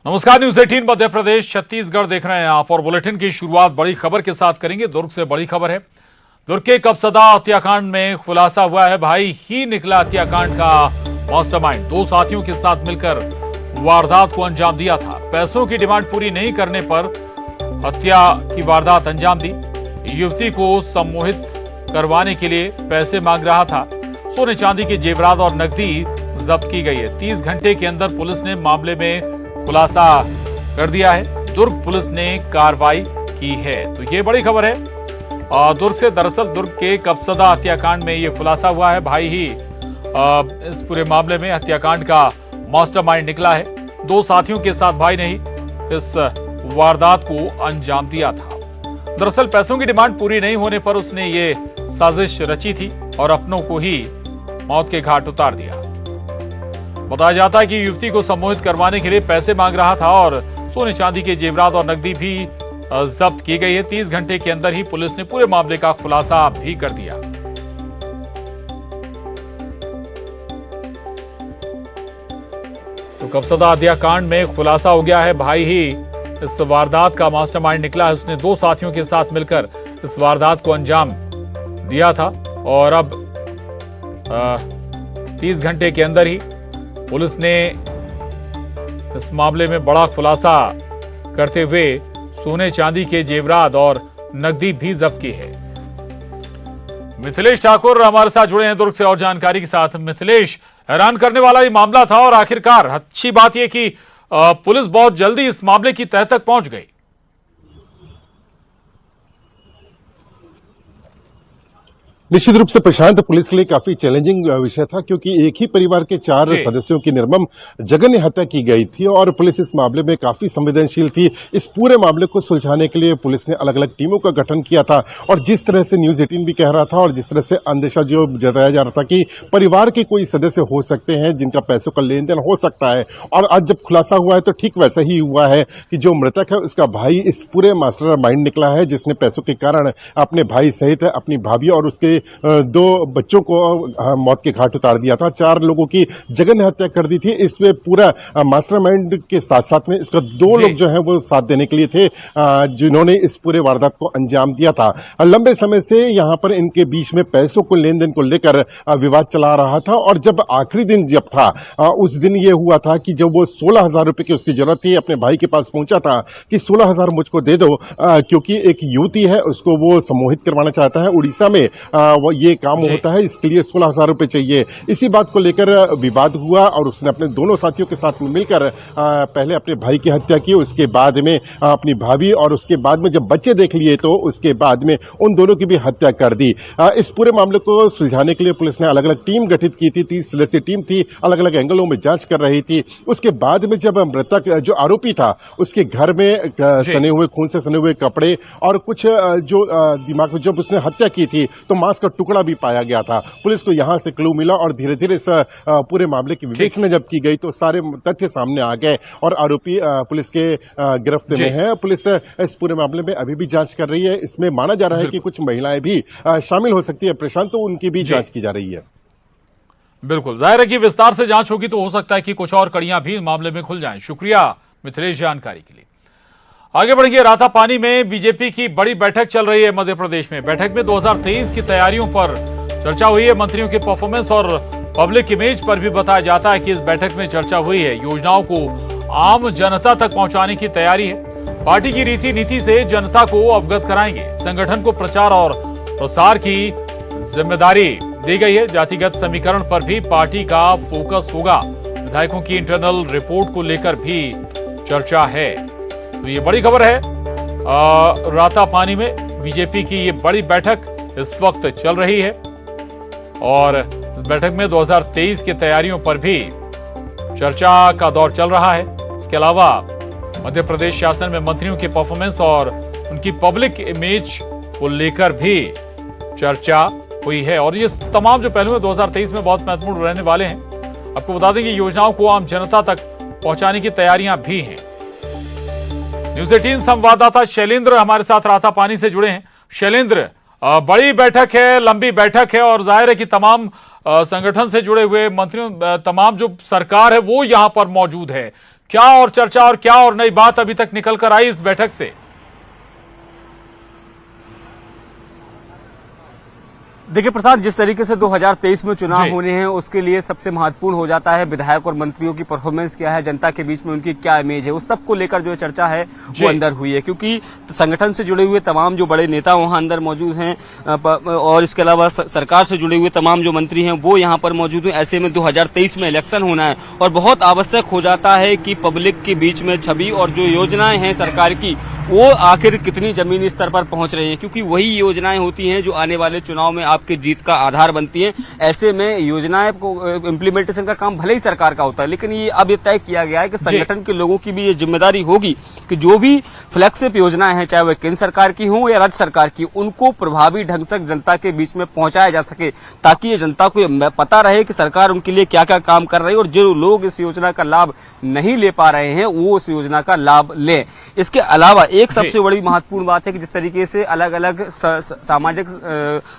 नमस्कार, न्यूज 18 मध्य प्रदेश छत्तीसगढ़ देख रहे हैं आप और बुलेटिन की शुरुआत बड़ी खबर के साथ करेंगे। दुर्ग से बड़ी खबर है। दुर्ग के कपसदा हत्याकांड में खुलासा हुआ है, भाई ही निकला हत्याकांड का मास्टरमाइंड। दो साथियों के साथ मिलकर वारदात को अंजाम दिया था। पैसों की डिमांड पूरी नहीं करने पर हत्या की वारदात अंजाम दी। युवती को सम्मोहित करवाने के लिए पैसे मांग रहा था। सोने चांदी के जेवरात और नकदी जब्त की गई है। 30 घंटे के अंदर पुलिस ने मामले में खुलासा कर दिया है। दुर्ग पुलिस ने कार्रवाई की है। तो ये बड़ी खबर है दुर्ग से। दरअसल दुर्ग के कपसदा हत्याकांड में ये खुलासा हुआ है, भाई ही इस पूरे मामले में हत्याकांड का मास्टरमाइंड निकला है। दो साथियों के साथ भाई ने ही इस वारदात को अंजाम दिया था। दरअसल पैसों की डिमांड पूरी नहीं होने पर उसने ये साजिश रची थी और अपनों को ही मौत के घाट उतार दिया। बताया जाता है कि युवती को सम्मोहित करवाने के लिए पैसे मांग रहा था और सोने चांदी के जेवरात और नकदी भी जब्त की गई है। 30 घंटे के अंदर ही पुलिस ने पूरे मामले का खुलासा भी कर दिया। तो कपसदा हत्याकांड में खुलासा हो गया है, भाई ही इस वारदात का मास्टरमाइंड निकला है। उसने दो साथियों के साथ मिलकर इस वारदात को अंजाम दिया था और अब 30 घंटे के अंदर ही पुलिस ने इस मामले में बड़ा खुलासा करते हुए सोने चांदी के जेवरात और नकदी भी जब्त की है। मिथिलेश ठाकुर हमारे साथ जुड़े हैं दुर्ग से और जानकारी के साथ। मिथिलेश, हैरान करने वाला ये मामला था और आखिरकार अच्छी बात यह कि पुलिस बहुत जल्दी इस मामले की तह तक पहुंच गई। निश्चित रूप से प्रशांत, पुलिस के लिए काफी चैलेंजिंग विषय था, क्योंकि एक ही परिवार के 4 सदस्यों की निर्मम जघन्य हत्या की गई थी और पुलिस इस मामले में काफी संवेदनशील थी। इस पूरे मामले को सुलझाने के लिए पुलिस ने अलग अलग टीमों का गठन किया था और जिस तरह से न्यूज 18 भी कह रहा था और जिस तरह से अंदेशा जो जताया जा रहा था कि परिवार के कोई सदस्य हो सकते हैं जिनका पैसों का लेन देन हो सकता है, और आज जब खुलासा हुआ है तो ठीक वैसा ही हुआ है कि जो मृतक है उसका भाई इस पूरे मास्टर माइंड निकला है, जिसने पैसों के कारण अपने भाई सहित अपनी भाभी और उसके 2 बच्चों को मौत के घाट उतार दिया था। 4 लोगों की जघन्य हत्या कर दी थी। इसमें पूरा मास्टरमाइंड के साथ साथ में इसका 2 लोग जो हैं वो साथ देने के लिए थे, जिन्होंने इस पूरे वारदात को अंजाम दिया था। लंबे समय से यहां पर इनके बीच में पैसों को लेन देन को लेकर विवाद चला रहा था और जब आखिरी दिन जब था उस दिन ये हुआ था कि जब वो 16,000 रुपए की उसकी जरूरत थी, अपने भाई के पास पहुंचा था कि 16,000 मुझको दे दो, क्योंकि एक युवती है उसको वो सम्मोहित करवाना चाहता है। उड़ीसा में वो ये काम होता है, इसके लिए 16,000 रुपए चाहिए। इसी बात को लेकर विवाद हुआ और उसने अपने दोनों साथियों के साथ मिलकर पहले अपने भाई की हत्या की, उसके बाद में अपनी भाभी, और उसके बाद में जब बच्चे देख लिए तो उसके बाद में उन दोनों की भी हत्या कर दी। इस पूरे मामले को सुलझाने के लिए पुलिस ने अलग अलग टीम गठित की थी। 30 सदस्यीय टीम थी, अलग अलग एंगलों में जांच कर रही थी। उसके बाद में जब मृतक जो आरोपी था उसके घर में सने हुए, खून से सने हुए कपड़े और कुछ जो दिमाग में जब उसने हत्या की थी तो मांस का टुकड़ा भी पाया गया था। पुलिस को यहां से क्लू मिला और धीरे धीरे इस पूरे मामले की विवेचना जब की गई तो सारे तथ्य सामने आ गए और आरोपी पुलिस के गिरफ्त में है। पुलिस इस पूरे मामले में अभी भी जांच कर रही है। इसमें माना जा रहा है कि कुछ महिलाएं भी शामिल हो सकती है प्रशांत, तो उनकी भी जांच की जा रही है। बिल्कुल, जाहिर है कि विस्तार से जांच होगी तो हो सकता है कि कुछ और कड़ियां भी मामले में खुल जाएं। शुक्रिया मिथिलेश जानकारी के लिए। आगे बढ़ेंगे। रातापानी में बीजेपी की बड़ी बैठक चल रही है मध्य प्रदेश में। बैठक में 2023 की तैयारियों पर चर्चा हुई है। मंत्रियों के परफॉर्मेंस और पब्लिक इमेज पर भी बताया जाता है कि इस बैठक में चर्चा हुई है। योजनाओं को आम जनता तक पहुंचाने की तैयारी है। पार्टी की रीति नीति से जनता को अवगत कराएंगे। संगठन को प्रचार और प्रसार की जिम्मेदारी दी गई है। जातिगत समीकरण पर भी पार्टी का फोकस होगा। विधायकों की इंटरनल रिपोर्ट को लेकर भी चर्चा है। तो ये बड़ी खबर है। रातापानी में बीजेपी की ये बड़ी बैठक इस वक्त चल रही है और इस बैठक में 2023 की तैयारियों पर भी चर्चा का दौर चल रहा है। इसके अलावा मध्य प्रदेश शासन में मंत्रियों की परफॉर्मेंस और उनकी पब्लिक इमेज को लेकर भी चर्चा हुई है और ये तमाम जो पहलू 2023 में बहुत महत्वपूर्ण रहने वाले हैं। आपको बता दें कि योजनाओं को आम जनता तक पहुंचाने की तैयारियां भी हैं। न्यूज 18 संवाददाता शैलेंद्र हमारे साथ रातापानी से जुड़े हैं। शैलेंद्र, बड़ी बैठक है, लंबी बैठक है और जाहिर है कि तमाम संगठन से जुड़े हुए मंत्रियों, तमाम जो सरकार है वो यहां पर मौजूद है। क्या और चर्चा और क्या और नई बात अभी तक निकल कर आई इस बैठक से? देखिए प्रसाद, जिस तरीके से 2023 में चुनाव जी। होने हैं उसके लिए सबसे महत्वपूर्ण हो जाता है विधायक और मंत्रियों की परफॉर्मेंस क्या है, जनता के बीच में उनकी क्या इमेज है, उस सब को लेकर जो चर्चा है वो अंदर हुई है। क्योंकि संगठन से जुड़े हुए तमाम जो बड़े नेता वहां अंदर मौजूद हैं और इसके अलावा सरकार से जुड़े हुए तमाम जो मंत्री हैं वो यहाँ पर मौजूद हैं। ऐसे में 2023 में इलेक्शन होना है और बहुत आवश्यक हो जाता है कि पब्लिक के बीच में छवि और जो योजनाएं हैं सरकार की वो आखिर कितनी जमीनी स्तर पर पहुंच रही है, क्योंकि वही योजनाएं होती हैं जो आने वाले चुनाव में आपके जीत का आधार बनती हैं। ऐसे में योजनाएं को इम्प्लीमेंटेशन का काम भले ही सरकार का होता है, लेकिन ये अब ये तय किया गया है कि संगठन के लोगों की भी ये जिम्मेदारी होगी कि जो भी फ्लैगशिप योजनाएं हैं, चाहे वह केंद्र सरकार की हो या राज्य सरकार की, उनको प्रभावी ढंग से जनता के बीच में पहुंचाया जा सके, ताकि ये जनता को पता रहे कि सरकार उनके लिए क्या क्या काम कर रही है और जो लोग इस योजना का लाभ नहीं ले पा रहे हैं वो उस योजना का लाभ लें। इसके अलावा एक सबसे बड़ी महत्वपूर्ण बात है कि जिस तरीके से अलग अलग सामाजिक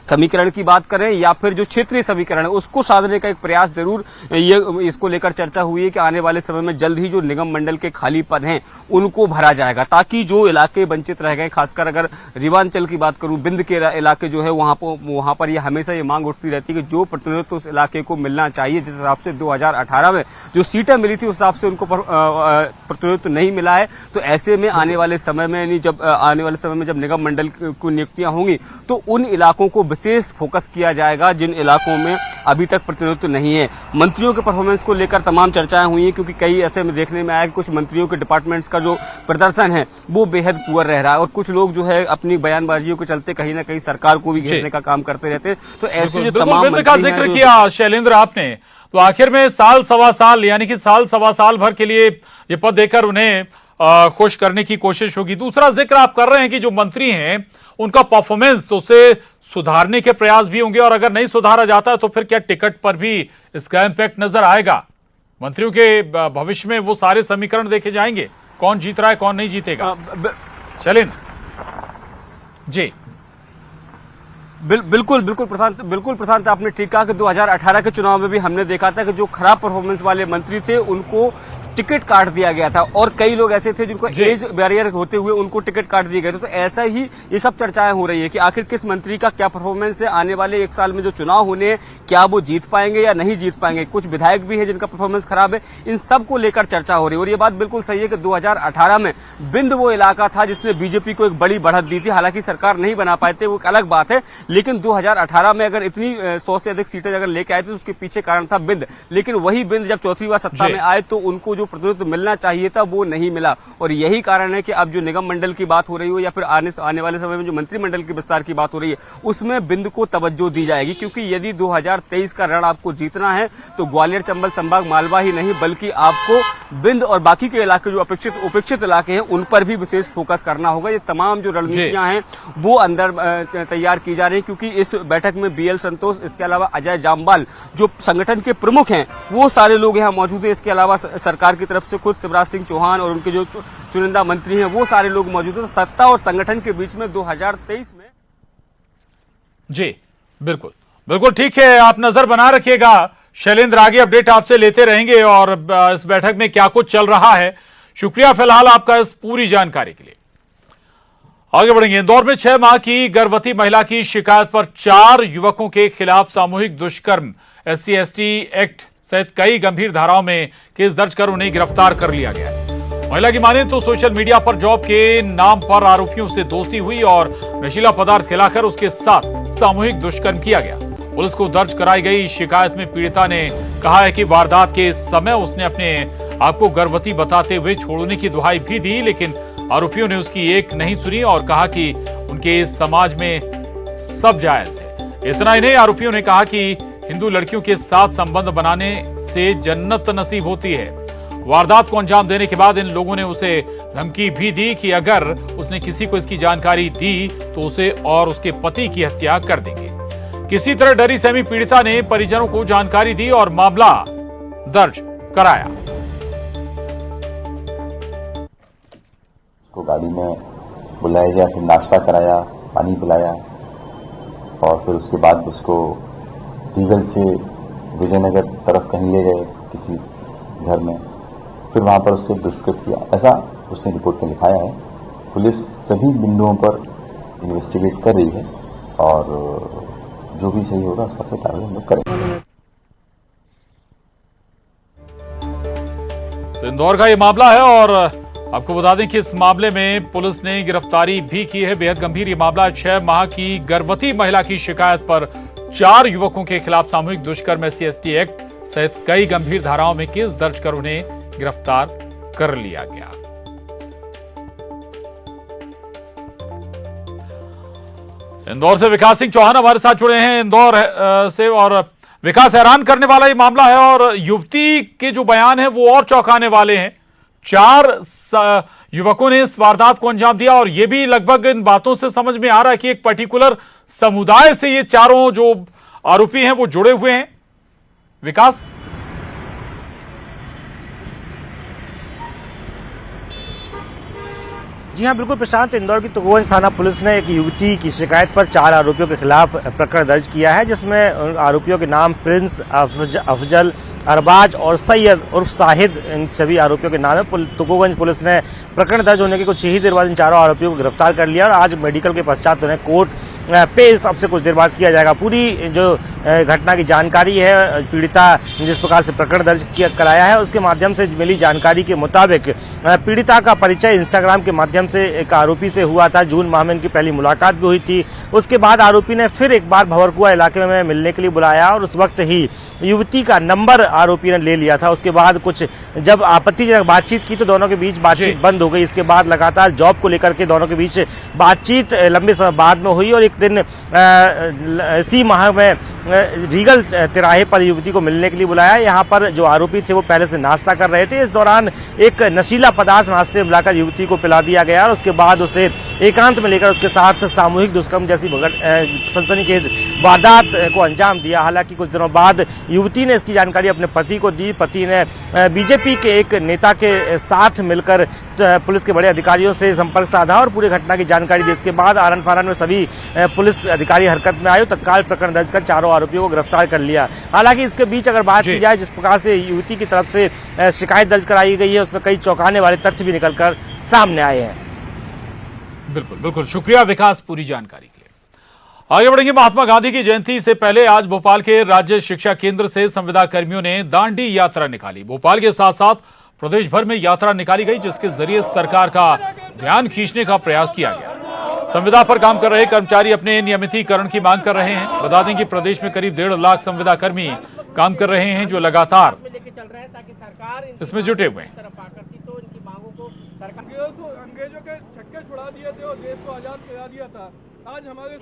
समीकरण की बात करें या फिर जो क्षेत्रीय समीकरण है उसको साधने का एक प्रयास जरूर ये इसको लेकर चर्चा हुई है कि आने वाले समय में जल्द ही जो निगम मंडल के खाली पद हैं उनको भरा जाएगा, ताकि जो इलाके वंचित रह गए, खासकर अगर रीवांचल की बात करूं, बिंद के इलाके जो है वहां पर ये हमेशा ये मांग उठती रहती है कि जो प्रतिनिधित्व उस इलाके को मिलना चाहिए, जिस हिसाब से 2018 में जो सीटें मिली थी उस हिसाब से उनको प्रतिनिधित्व नहीं मिला है। तो ऐसे में आने वाले समय में जब निगम मंडल को नियुक्तियां होंगी तो उन इलाकों को विशेष फोकस किया जाएगा जिन इलाकों में अभी तक प्रतिनिधित्व नहीं है। मंत्रियों के परफॉर्मेंस को लेकर तमाम चर्चाएं हुई हैं, क्योंकि कई ऐसे में देखने में आया कि कुछ मंत्रियों के डिपार्टमेंट्स का जो प्रदर्शन है वो बेहद पुअर रह रहा है और कुछ लोग जो है अपनी बयानबाजियों के चलते कहीं ना कहीं सरकार को भी घेरने का काम करते रहते हैं। तो ऐसे जो तमाम मंत्री का जिक्र किया शैलेंद्र आपने, तो आखिर में साल सवा साल यानी कि साल सवा साल भर के लिए ये पद देकर उन्हें खुश करने की कोशिश होगी। दूसरा जिक्र आप कर रहे हैं कि जो मंत्री हैं उनका परफॉर्मेंस, उसे सुधारने के प्रयास भी होंगे और अगर नहीं सुधारा जाता है तो फिर क्या टिकट पर भी इसका इम्पैक्ट नजर आएगा? मंत्रियों के भविष्य में वो सारे समीकरण देखे जाएंगे, कौन जीत रहा है कौन नहीं जीतेगा। शैलेंद्र जी। बिल्कुल प्रशांत, आपने ठीक कहा कि 2018 के चुनाव में भी हमने देखा था कि जो खराब परफॉर्मेंस वाले मंत्री थे उनको टिकट काट दिया गया था और कई लोग ऐसे थे जिनको एज बैरियर होते हुए उनको टिकट काट दिए गए थे। तो ऐसा ही ये सब चर्चाएं हो रही है कि आखिर किस मंत्री का क्या परफॉर्मेंस है, आने वाले एक साल में जो चुनाव होने हैं क्या वो जीत पाएंगे या नहीं जीत पाएंगे। कुछ विधायक भी है जिनका परफॉर्मेंस खराब है, इन सब को लेकर चर्चा हो रही है। और ये बात बिल्कुल सही है कि 2018 में बिंद वो इलाका था जिसने बीजेपी को एक बड़ी बढ़त दी थी। हालांकि सरकार नहीं बना पाए थे, वो एक अलग बात है, लेकिन 2018 में अगर इतनी 100 से अधिक सीटें अगर लेके आए थे तो उसके पीछे कारण था बिंद। लेकिन वही बिंद जब चौथी बार सत्ता में आए तो उनको जो प्रतिनिधित्व मिलना चाहिए था वो नहीं मिला। और यही कारण है कि अब जो निगम मंडल की बात हो रही हो या फिर आने वाले समय में जो मंत्रिमंडल के विस्तार की बात हो रही है उसमें बिंद को तवज्जो दी जाएगी। क्योंकि यदि 2023 का रण आपको जीतना है तो ग्वालियर चंबल संभाग मालवा ही नहीं बल्कि आपको बिंद और बाकी के इलाके जो उपेक्षित इलाके हैं उन पर भी विशेष फोकस करना होगा। ये तमाम जो रणनीतियां हैं वो अंदर तैयार की जा रही है, क्योंकि इस बैठक में BL संतोष, इसके अलावा अजय जामवाल जो संगठन के प्रमुख हैं वो सारे लोग यहाँ मौजूद हैं। इसके अलावा सरकार की तरफ से खुद शिवराज सिंह चौहान और उनके जो चुनिंदा मंत्री हैं वो सारे लोग मौजूद हैं। सत्ता और संगठन के बीच में 2023 में जी बिल्कुल ठीक है, आप नजर बना रखिएगा शैलेंद्र, आगे अपडेट आपसे लेते रहेंगे और इस बैठक में क्या कुछ चल रहा है। शुक्रिया फिलहाल आपका इस पूरी जानकारी के लिए। आगे बढ़ेंगे। इंदौर में 6 माह की गर्भवती महिला की शिकायत पर 4 युवकों के खिलाफ सामूहिक दुष्कर्म SC/ST एक्ट सहित कई गंभीर धाराओं में केस दर्ज कर उन्हें गिरफ्तार कर लिया गया है। महिला की माने तो सोशल मीडिया पर जॉब के नाम पर आरोपियों से दोस्ती हुई और नशीला पदार्थ खिलाकर उसके साथ सामूहिक दुष्कर्म किया गया। पुलिस को दर्ज कराई गई शिकायत में पीड़िता ने कहा है कि वारदात के समय उसने अपने आप को गर्भवती बताते हुए छोड़ने की दुहाई भी दी, लेकिन आरोपियों ने उसकी एक नहीं सुनी और कहा कि उनके समाज में सब जायज है। इतना ही नहीं, आरोपियों ने कहा कि हिंदू लड़कियों के साथ संबंध बनाने से जन्नत नसीब होती है। वारदात को अंजाम देने के बाद इन लोगों ने उसे धमकी भी दी कि अगर उसने किसी को इसकी जानकारी दी तो उसे और उसके पति की हत्या कर देंगे। किसी तरह डरी सहमी पीड़िता ने परिजनों को जानकारी दी और मामला दर्ज कराया। उसको गाड़ी में बुलाया गया, फिर नाश्ता कराया, पानी पिलाया और फिर उसके बाद उसको लीगल से विजयनगर तरफ कहीं ले गए किसी घर में, फिर वहां पर उससे दुष्कृत किया, ऐसा उसने रिपोर्ट में लिखाया है। पुलिस सभी बिंदुओं पर इन्वेस्टिगेट कर रही है और जो भी सही होगा उसका तो कार्रवाई हम लोग करेंगे। तो इंदौर का ये मामला है और आपको बता दें कि इस मामले में पुलिस ने गिरफ्तारी भी की है। बेहद गंभीर ये मामला, 6 माह की गर्भवती महिला की शिकायत पर 4 युवकों के खिलाफ सामूहिक दुष्कर्म SC/ST एक्ट सहित कई गंभीर धाराओं में केस दर्ज कर उन्हें गिरफ्तार कर लिया गया। इंदौर से विकास सिंह चौहान हमारे साथ जुड़े हैं इंदौर से। और विकास, हैरान करने वाला ये मामला है और युवती के जो बयान है वो और चौंकाने वाले हैं। 4 युवकों ने इस वारदात को अंजाम दिया और ये भी लगभग इन बातों से समझ में आ रहा है कि एक पर्टिकुलर समुदाय से ये चारों जो आरोपी हैं वो जुड़े हुए हैं। विकास, जी हाँ, बिल्कुल प्रशांत। इंदौर की तुगोवंश थाना पुलिस ने एक युवती की शिकायत पर 4 आरोपियों के खिलाफ प्रकरण दर्ज किया है, जिसमें आरोपियों के नाम प्रिंस, अफजल, अरबाज और सैयद उर्फ साहिद, इन सभी आरोपियों के नाम है। तुगोवंश पुलिस ने प्रकरण दर्ज होने के कुछ ही देर बाद इन चारों आरोपियों को गिरफ्तार कर लिया और आज मेडिकल के पश्चात उन्हें कोर्ट पेश अब से कुछ देर बाद किया जाएगा। पूरी जो घटना की जानकारी है, पीड़िता जिस प्रकार से प्रकरण दर्ज कराया है उसके माध्यम से मिली जानकारी के मुताबिक पीड़िता का परिचय इंस्टाग्राम के माध्यम से एक आरोपी से हुआ था। जून माह में इनकी पहली मुलाकात भी हुई थी। उसके बाद आरोपी ने फिर एक बार भंवरकुआ इलाके में मिलने के लिए बुलाया और उस वक्त ही युवती का नंबर आरोपी ने ले लिया था। उसके बाद कुछ जब आपत्तिजनक बातचीत की तो दोनों के बीच बातचीत बंद हो गई। इसके बाद लगातार जॉब को लेकर के दोनों के बीच बातचीत लंबे समय बाद में हुई और एक दिन इसी माह में रीगल तिराहे पर युवती को मिलने के लिए बुलाया। यहाँ पर जो आरोपी थे वो पहले से नाश्ता कर रहे थे। इस दौरान एक नशीला पदार्थ नाश्ते में मिलाकर युवती को पिला दिया गया और उसके बाद उसे एकांत में लेकर उसके साथ सामूहिक दुष्कर्म जैसी सनसनीखेज वारदात को अंजाम दिया। हालांकि कुछ दिनों बाद युवती ने इसकी जानकारी अपने पति को दी। पति ने बीजेपी के एक नेता के साथ मिलकर पुलिस के बड़े अधिकारियों से संपर्क साधा और पूरी घटना की जानकारी दी। इसके बाद आरन फारन में सभी पुलिस अधिकारी हरकत में आए, तत्काल प्रकरण दर्ज कर चारों आरोपियों को गिरफ्तार कर लिया। हालांकि इसके बीच अगर बात की जाए जिस प्रकार से युवती की तरफ से शिकायत दर्ज कराई गई है उसमें कई चौंकाने वाले तथ्य भी निकलकर सामने आए हैं। बिल्कुल बिल्कुल, शुक्रिया विकास पूरी जानकारी के लिए। आगे बढ़ेंगे। महात्मा गांधी की जयंती से पहले आज भोपाल के राज्य शिक्षा केंद्र से संविदा कर्मियों ने दांडी यात्रा निकाली। भोपाल के साथ साथ प्रदेश भर में यात्रा निकाली गई जिसके जरिए सरकार का ध्यान खींचने का प्रयास किया गया। संविदा पर काम कर रहे कर्मचारी अपने नियमितीकरण की मांग कर रहे हैं। बता दें कि प्रदेश में करीब 1.5 लाख संविदा कर्मी काम कर रहे हैं जो लगातार इसमें जुटे हुए हैं। अंग्रेजों के छक्के छुड़ा दिए थे और देश को आजाद करा दिया था। आज हमारे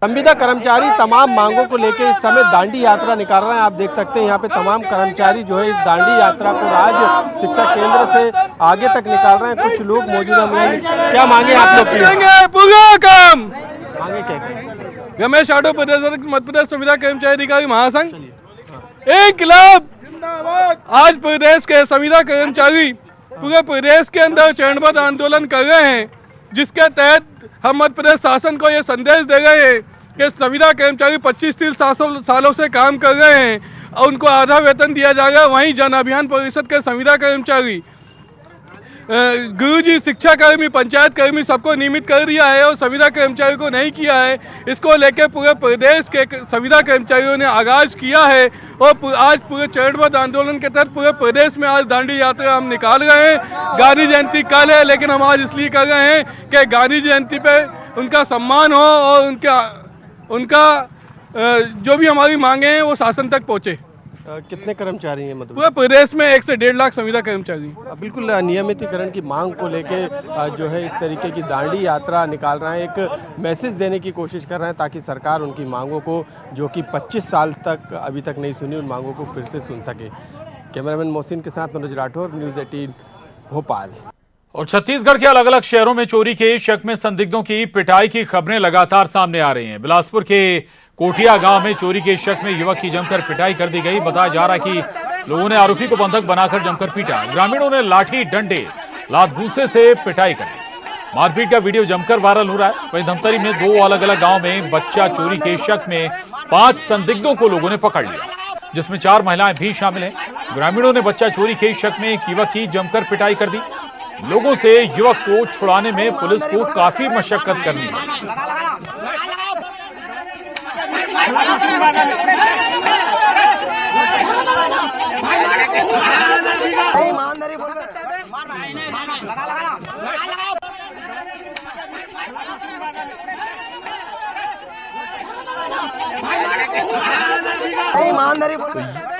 संविदा कर्मचारी तमाम मांगों को लेकर इस समय दांडी यात्रा निकाल रहे हैं। आप देख सकते हैं यहाँ पे तमाम कर्मचारी जो है इस दांडी यात्रा को राज्य शिक्षा केंद्र से आगे तक निकाल रहे हैं। कुछ लोग मौजूद हैं। क्या मांगे आप लोग की? पूरा काम मांगे क्या? रमेश यादव, मध्य प्रदेश संविदा कर्मचारी अधिकारी महासंघ, इनकलाब। आज प्रदेश के संविदा कर्मचारी पूरे प्रदेश के अंदर चरणबद्ध आंदोलन कर रहे हैं, जिसके तहत हम मध्य प्रदेश शासन को ये संदेश दे रहे हैं कि संविदा कर्मचारी 25-30 सालों से काम कर रहे हैं और उनको आधा वेतन दिया जाएगा। वहीं जन अभियान परिषद के संविदा कर्मचारी, गुरुजी, शिक्षा कर्मी, पंचायत कर्मी सबको नियमित कर दिया है और संविदा कर्मचारी को नहीं किया है। इसको लेकर पूरे प्रदेश के संविदा कर्मचारियों ने आगाज किया है और आज पूरे चरणबद्ध आंदोलन के तहत पूरे प्रदेश में आज दांडी यात्रा हम निकाल रहे हैं। गांधी जयंती कल है, लेकिन हम आज इसलिए कर रहे हैं कि गांधी जयंती पे उनका सम्मान हो और उनका जो भी हमारी मांगे हैं वो शासन तक पहुँचे। कितने कर्मचारी हैं मतलब? पूरे प्रदेश में 1 से 1.5 लाख संविदा कर्मचारी। बिल्कुल नियमितीकरण की मांग को लेके जो है इस तरीके की दांडी यात्रा निकाल रहे हैं। एक मैसेज देने की कोशिश कर रहे हैं ताकि सरकार उनकी मांगों को, जो कि 25 साल तक अभी तक नहीं सुनी, उन मांगों को फिर से सुन सके। कैमरामैन मोहसिन के साथ मनोज राठौर, न्यूज़ 18 भोपाल। और छत्तीसगढ़ के अलग अलग शहरों में चोरी के शक में संदिग्धों की पिटाई की खबरें लगातार सामने आ रही हैं। बिलासपुर के कोटिया गांव में चोरी के शक में युवक की जमकर पिटाई कर दी गई। बताया जा रहा है कि लोगों ने आरोपी को बंधक बनाकर जमकर पीटा। ग्रामीणों ने लाठी, डंडे, लात घूंसे से पिटाई कर दी। मारपीट का वीडियो जमकर वायरल हो रहा है। वहीं धमतरी में 2 अलग अलग गांव में बच्चा चोरी के शक में 5 संदिग्धों को लोगों ने पकड़ लिया, जिसमें 4 महिलाएं भी शामिल हैं। ग्रामीणों ने बच्चा चोरी के शक में एक युवक की जमकर पिटाई कर दी। लोगों से युवक को छुड़ाने में पुलिस को काफी मशक्कत करनी पड़ी।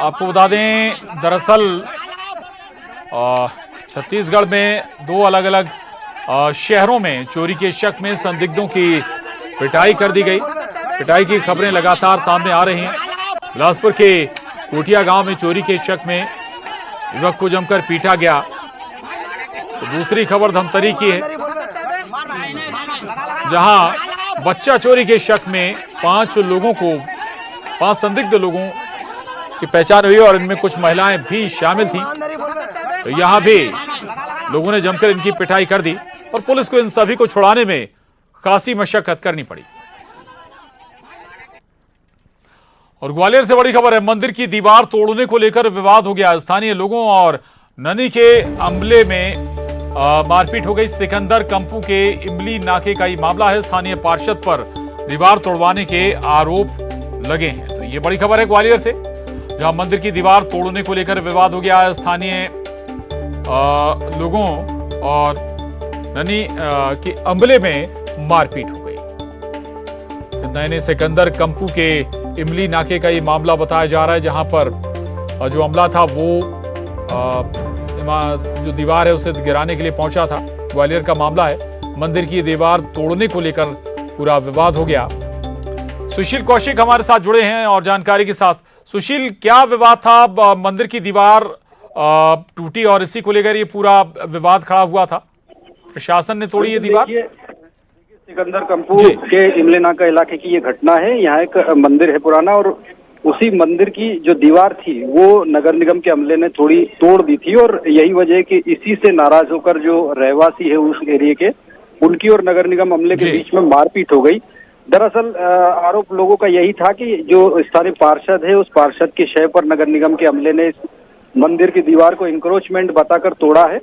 आपको बता दें, दरअसल छत्तीसगढ़ में 2 अलग अलग शहरों में चोरी के शक में संदिग्धों की पिटाई कर दी गई। पिटाई की खबरें लगातार सामने आ रही हैं। बिलासपुर के कोटिया गांव में चोरी के शक में युवक को जमकर पीटा गया। तो दूसरी खबर धमतरी की है, जहां बच्चा चोरी के शक में 5 संदिग्ध लोगों की पहचान हुई और इनमें कुछ महिलाएं भी शामिल थीं। तो यहां भी लोगों ने जमकर इनकी पिटाई कर दी और पुलिस को इन सभी को छुड़ाने में खासी मशक्कत करनी पड़ी। और ग्वालियर से बड़ी खबर है, मंदिर की दीवार तोड़ने को लेकर विवाद हो गया। स्थानीय लोगों और ननी के अमले में मारपीट हो गई। सिकंदर कंपू के इमली नाके का ये मामला है। स्थानीय पार्षद पर दीवार तोड़वाने के आरोप लगे हैं। तो ये बड़ी खबर है ग्वालियर से, जहां मंदिर की दीवार तोड़ने को लेकर विवाद हो गया। स्थानीय लोगों और ननी के अमले में मारपीट हो गई। नए सिकंदर कंपू के इमली नाके का ये मामला बताया जा रहा है, जहां पर जो अमला था वो जो दीवार है उसे गिराने के लिए पहुंचा था। ग्वालियर का मामला है। मंदिर की दीवार तोड़ने को लेकर पूरा विवाद हो गया। सुशील कौशिक हमारे साथ जुड़े हैं और जानकारी के साथ। सुशील, क्या विवाद था? मंदिर की दीवार टूटी और इसी को लेकर ये पूरा विवाद खड़ा हुआ था। प्रशासन ने तोड़ी ये दीवार। सिकंदर कंपू के इमली नाका इलाके की ये घटना है। यहाँ एक मंदिर है पुराना, और उसी मंदिर की जो दीवार थी वो नगर निगम के अमले ने थोड़ी तोड़ दी थी, और यही वजह है कि इसी से नाराज होकर जो रहवासी है उस एरिया के, उनकी और नगर निगम अमले के बीच में मारपीट हो गई। दरअसल आरोप लोगों का यही था कि जो स्थानीय पार्षद है, उस पार्षद के शय पर नगर निगम के अमले ने इस मंदिर की दीवार को इंक्रोचमेंट बताकर तोड़ा है,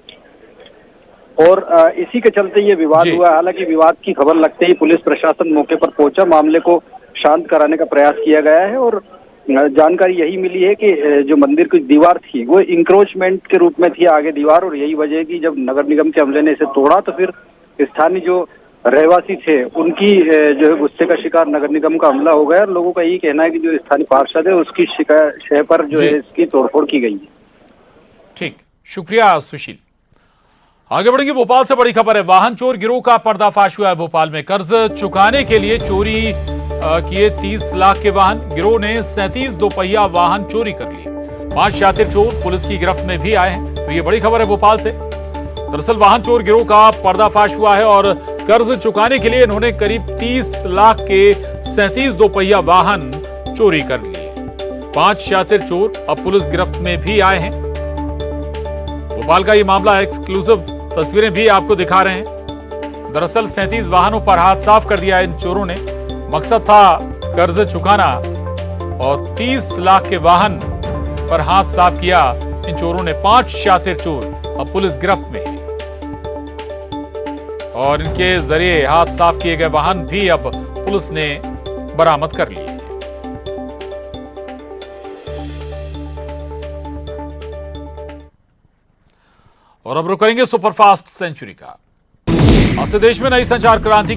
और इसी के चलते ये विवाद हुआ। हालांकि विवाद की खबर लगते ही पुलिस प्रशासन मौके पर पहुंचा, मामले को शांत कराने का प्रयास किया गया है, और जानकारी यही मिली है कि जो मंदिर की दीवार थी वो इंक्रोचमेंट के रूप में थी आगे दीवार, और यही वजह है कि जब नगर निगम के अमले ने इसे तोड़ा तो फिर स्थानीय जो रहवासी थे उनकी जो है गुस्से का शिकार नगर निगम का अमला हो गया। और लोगों का यही कहना है कि जो स्थानीय पार्षद है उसकी शय पर जो है इसकी तोड़फोड़ की गई है। ठीक, शुक्रिया सुशील। आगे बढ़ेंगे, भोपाल से बड़ी खबर है। वाहन चोर गिरोह का पर्दाफाश हुआ है भोपाल में। कर्ज चुकाने के लिए चोरी किए 30 लाख के वाहन। गिरोह ने 37 दोपहिया वाहन चोरी कर लिए। 5 शातिर चोर पुलिस की गिरफ्त में भी आए हैं। तो ये बड़ी खबर है भोपाल से। दरअसल वाहन चोर गिरोह का पर्दाफाश हुआ है और कर्ज चुकाने के लिए इन्होंने करीब 30 लाख के 37 दोपहिया वाहन चोरी कर लिए। 5 शातिर चोर अब पुलिस गिरफ्त में भी आए हैं। भोपाल का ये मामला है। एक्सक्लूसिव तस्वीरें भी आपको दिखा रहे हैं। दरअसल 37 वाहनों पर हाथ साफ कर दिया इन चोरों ने। मकसद था कर्ज चुकाना, और 30 लाख के वाहन पर हाथ साफ किया इन चोरों ने। 5 शातिर चोर अब पुलिस गिरफ्त में है, और इनके जरिए हाथ साफ किए गए वाहन भी अब पुलिस ने बरामद कर लिए। और अब रुकेंगे सुपरफास्ट सेंचुरी का। आज से देश में नई संचार क्रांति